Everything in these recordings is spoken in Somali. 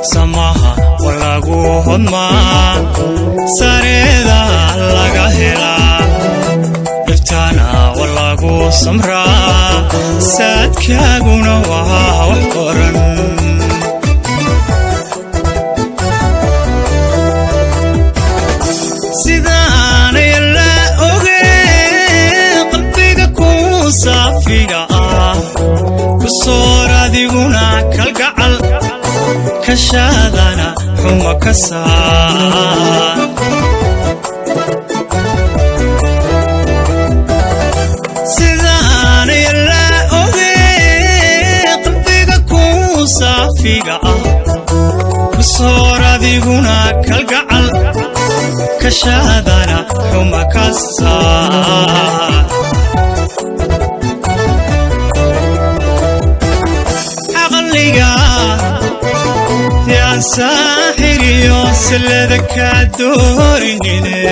samaha walagu hodma sareeda laga hela diftana walagu samra saadkaaguna waa wax qoran sidaan ila oge qalbiga ku saafiga kusoo adiguna kalgacal kashadana xuma ka saar sidaan ila oge qalbiga ku saafiga kusoo adiguna kalgacal kashadana xuma ka saar يا ساحر يوصل لك دوريني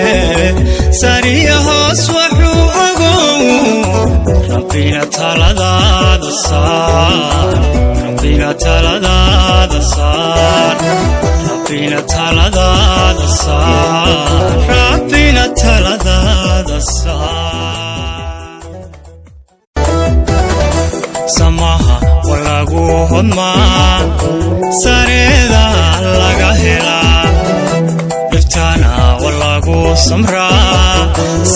سريع وحو ربنا تلذذ الصار ربنا تلذذ الصار ربنا تلذذ الصار ربنا تلذذ الصار سماها walagu hodma sareeda laga hela diftana walagu samra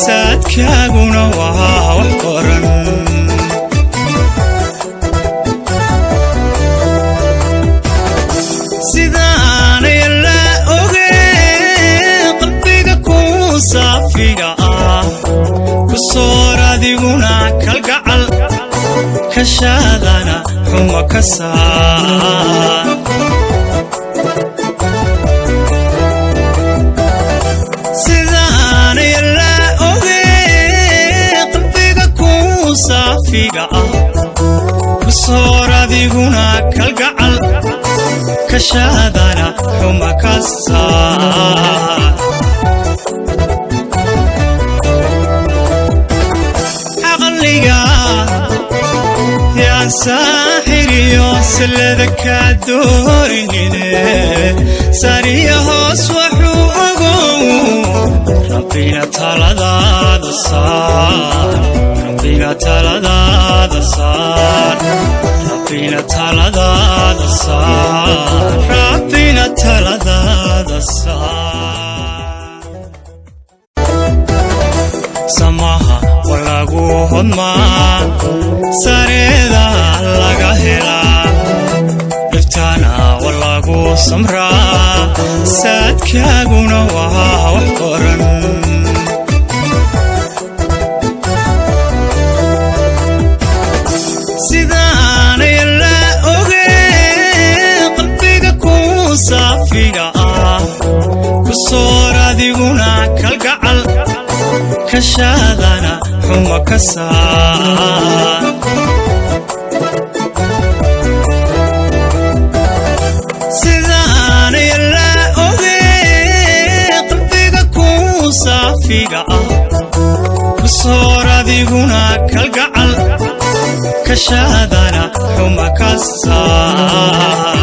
saadkaaguna waa wax qoran sidaan ila oge qalbiga ku saafiga kusoo adiguna kalgacal kashadana xuma ka saar sidaan ila oge qalbiga ku saafiga kusoo adiguna kalgacal kashadana xuma ka saar يا ساحر يوصل لك دوريني سريع وحو ربنا تلذذ الصار ربنا تلذذ الصار ربنا تلذذ الصار ربنا تلذذ الصار سماها walagu hodma sareeda laga hela diftana walagu samra saadkaaguna waa wax qoran sidaan ila oge qalbiga ku saafiga kusoo adiguna kalgacal kashadana xuma ka saar sidaan ila oge qalbiga ku saafiga kusoo adiguna kalgacal kashadana xuma ka saar